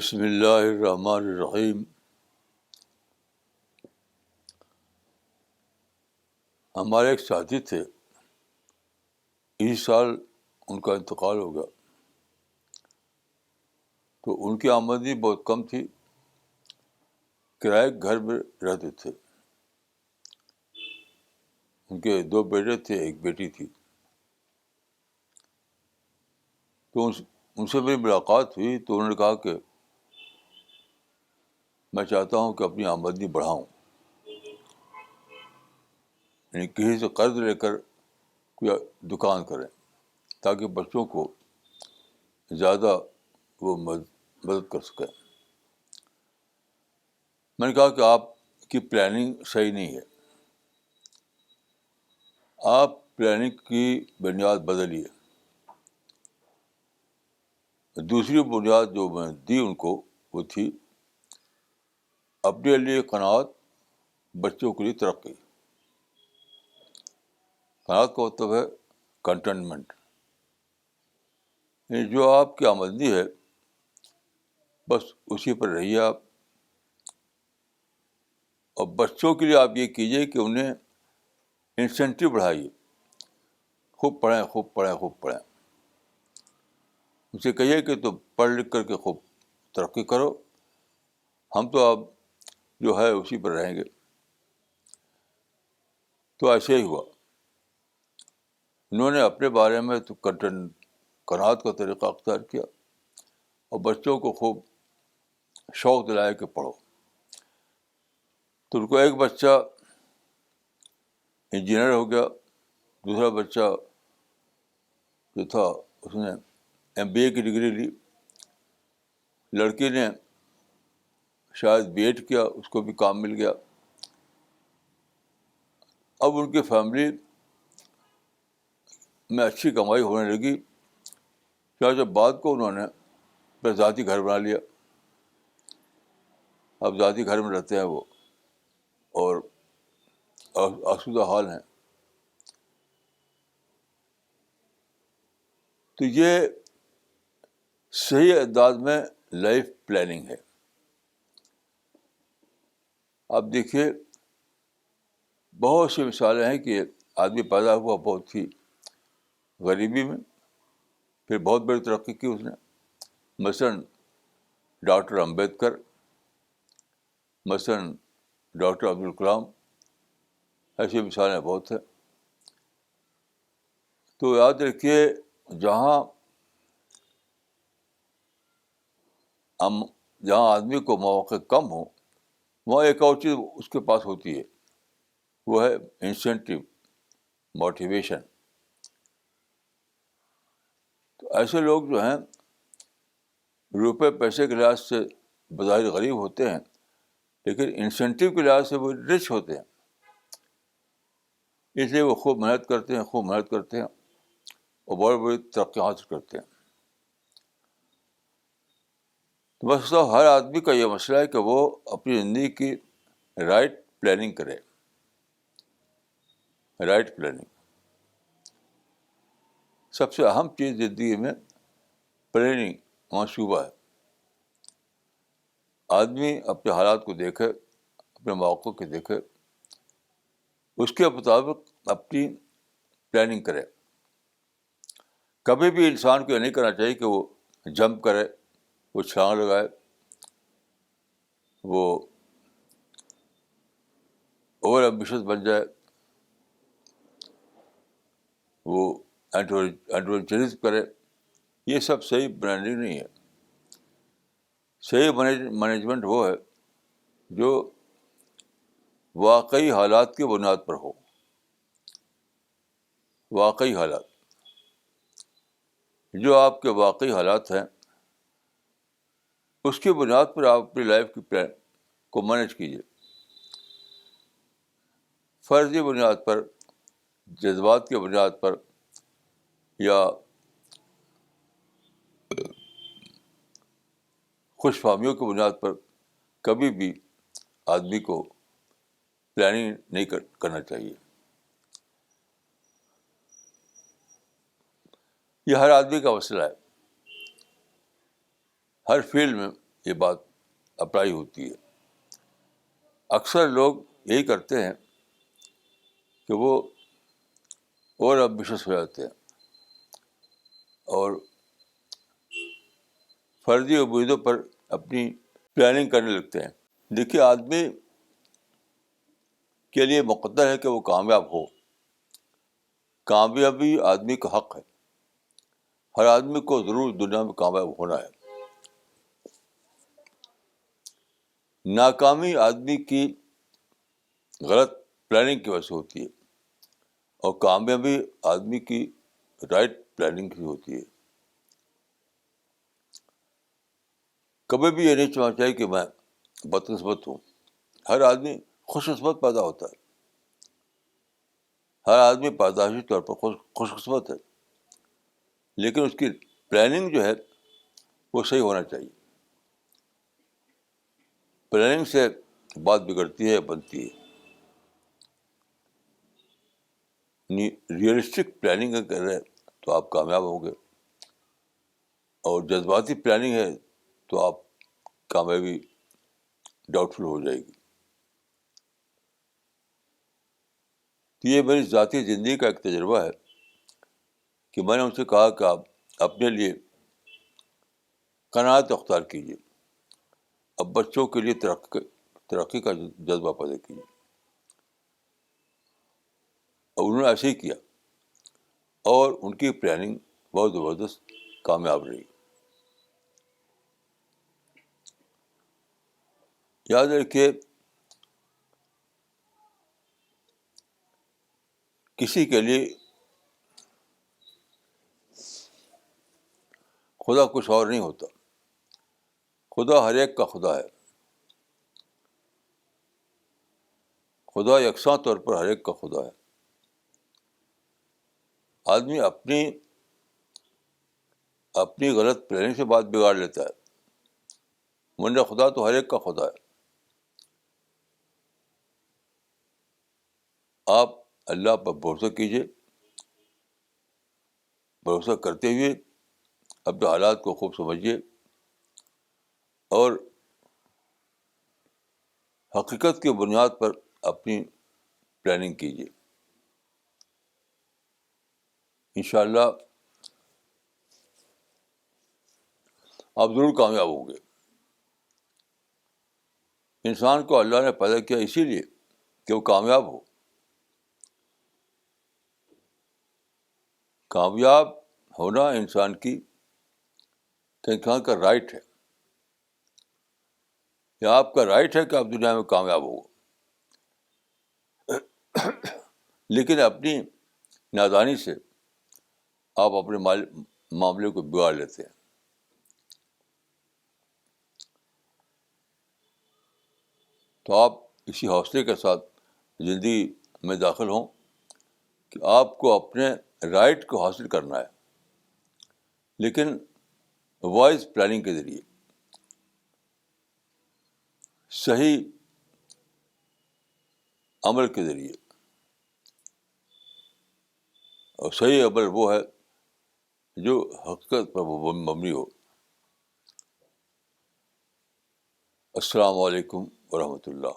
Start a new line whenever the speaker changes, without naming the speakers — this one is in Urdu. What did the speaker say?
بسم اللہ الرحمن الرحیم. ہمارے ایک ساتھی تھے, اس سال ان کا انتقال ہو گیا. تو ان کی آمدنی بہت کم تھی, کرائے گھر میں رہتے تھے. ان کے 2 بیٹے تھے, ایک بیٹی تھی. تو ان سے میری ملاقات ہوئی تو انہوں نے کہا کہ میں چاہتا ہوں کہ اپنی آمدنی بڑھاؤں, یعنی کسی سے قرض لے کر کوئی دکان کریں تاکہ بچوں کو زیادہ وہ مدد کر سکیں. میں نے کہا کہ آپ کی پلاننگ صحیح نہیں ہے, آپ پلاننگ کی بنیاد بدلیے. دوسری بنیاد جو میں دی ان کو وہ تھی اپنے لیے قناعت, بچوں کے لیے ترقی. قناعت کا مطلب ہے کنٹینٹمنٹ, یعنی جو آپ کی آمدنی ہے بس اسی پر رہیے آپ. اور بچوں کے لیے آپ یہ کیجیے کہ انہیں انسینٹیو بڑھائیے, خوب پڑھیں خوب پڑھیں خوب پڑھیں. ان سے کہیے کہ تم پڑھ لکھ کر کے خوب ترقی کرو, ہم تو اب جو ہے اسی پر رہیں گے. تو ایسے ہی ہوا. انہوں نے اپنے بارے میں تو قناعت کا طریقہ اختیار کیا اور بچوں کو خوب شوق دلایا کہ پڑھو. تو ان کو ایک بچہ انجینئر ہو گیا, دوسرا بچہ جو تھا اس نے MBA کی ڈگری لی, لڑکی نے شاید BEd کیا, اس کو بھی کام مل گیا. اب ان کی فیملی میں اچھی کمائی ہونے لگی. جب بعد کو انہوں نے اپنا ذاتی گھر بنا لیا, اب ذاتی گھر میں رہتے ہیں وہ اور آسودہ حال ہیں. تو یہ صحیح انداز میں لائف پلاننگ ہے. آپ دیکھیے بہت سی مثالیں ہیں کہ آدمی پیدا ہوا بہت ہی غریبی میں, پھر بہت بڑی ترقی کی اس نے. مثلاً ڈاکٹر امبیدکر, مثلاً ڈاکٹر عبدالکلام, ایسی مثالیں بہت ہیں. تو یاد رکھیے جہاں آدمی کو مواقع کم ہو وہاں ایک اور چیز اس کے پاس ہوتی ہے, وہ ہے انسینٹیو, موٹیویشن. تو ایسے لوگ جو ہیں روپے پیسے کے لحاظ سے بظاہر غریب ہوتے ہیں, لیکن انسینٹیو کے لحاظ سے وہ رچ ہوتے ہیں. اس لیے وہ خوب محنت کرتے ہیں اور بڑی بڑی ترقی حاصل کرتے ہیں. تو بس ہر آدمی کا یہ مسئلہ ہے کہ وہ اپنی زندگی کی رائٹ پلاننگ کرے. رائٹ پلاننگ سب سے اہم چیز زندگی میں, پلاننگ, منصوبہ ہے. آدمی اپنے حالات کو دیکھے, اپنے مواقع کو دیکھے, اس کے مطابق اپنی پلاننگ کرے. کبھی بھی انسان کو یہ نہیں کرنا چاہیے کہ وہ جمپ کرے, وہ چھلانگ لگائے, وہ اوور ایمبیشس بن جائے, وہ ایڈونچرز کرے. یہ سب صحیح پلاننگ نہیں ہے. صحیح مینجمنٹ وہ ہے جو واقعی حالات کی بنیاد پر ہو. واقعی حالات, جو آپ کے واقعی حالات ہیں اس کی بنیاد پر آپ اپنی لائف کی پلان کو مینیج کیجیے. فرضی بنیاد پر, جذبات کی بنیاد پر یا خوش فہمیوں کی بنیاد پر کبھی بھی آدمی کو پلاننگ نہیں کرنا چاہیے. یہ ہر آدمی کا مسئلہ ہے, ہر فیلڈ میں یہ بات اپلائی ہوتی ہے. اکثر لوگ یہی کرتے ہیں کہ وہ اور ایمبیشس ہو جاتے ہیں اور فرضی امیدوں پر اپنی پلاننگ کرنے لگتے ہیں. دیکھیے آدمی کے لیے مقدر ہے کہ وہ کامیاب ہو. کامیابی آدمی کا حق ہے. ہر آدمی کو ضرور دنیا میں کامیاب ہونا ہے. ناکامی آدمی کی غلط پلاننگ کی وجہ سے ہوتی ہے اور کامیابی آدمی کی رائٹ پلاننگ کی ہوتی ہے. کبھی بھی یہ نہیں سمجھنا چاہیے کہ میں بدقسمت ہوں. ہر آدمی خوش قسمت پیدا ہوتا ہے. ہر آدمی پیدائشی طور پر خوش قسمت ہے, لیکن اس کی پلاننگ جو ہے وہ صحیح ہونا چاہیے. پلاننگ سے بات بگڑتی ہے, بنتی ہے. ریئلسٹک پلاننگ اگر کر رہے ہیں تو آپ کامیاب ہوں گے, اور جذباتی پلاننگ ہے تو آپ کامیابی ڈاؤٹ فل ہو جائے گی. تو یہ میری ذاتی زندگی کا ایک تجربہ ہے کہ میں نے ان سے کہا کہ آپ اپنے لیے قناعت اختیار کیجیے, اب بچوں کے لیے ترقی کا جذبہ پیدا کیجیے. اور انہوں نے ایسے ہی کیا اور ان کی پلاننگ بہت زبردست کامیاب رہی. یاد رکھیے کسی کے لیے خدا کچھ اور نہیں ہوتا. خدا ہر ایک کا خدا ہے. خدا یکساں طور پر ہر ایک کا خدا ہے. آدمی اپنی غلط پلاننگ سے بات بگاڑ لیتا ہے, ورنہ خدا تو ہر ایک کا خدا ہے. آپ اللہ پر بھروسہ کیجیے. بھروسہ کرتے ہوئے اپنے حالات کو خوب سمجھیے اور حقیقت کی بنیاد پر اپنی پلاننگ کیجیے. انشاءاللہ آپ ضرور کامیاب ہوں گے. انسان کو اللہ نے پیدا کیا اسی لیے کہ وہ کامیاب ہو. کامیاب ہونا انسان کا رائٹ ہے. یہ آپ کا رائٹ ہے کہ آپ دنیا میں کامیاب ہو, لیکن اپنی نادانی سے آپ اپنے معاملے کو بگاڑ لیتے ہیں. تو آپ اسی حوصلے کے ساتھ زندگی میں داخل ہوں کہ آپ کو اپنے رائٹ کو حاصل کرنا ہے, لیکن وائز پلاننگ کے ذریعے, صحیح عمل کے ذریعے. اور صحیح عمل وہ ہے جو حقیقت پر مبنی ہو. السلام علیکم ورحمۃ اللہ.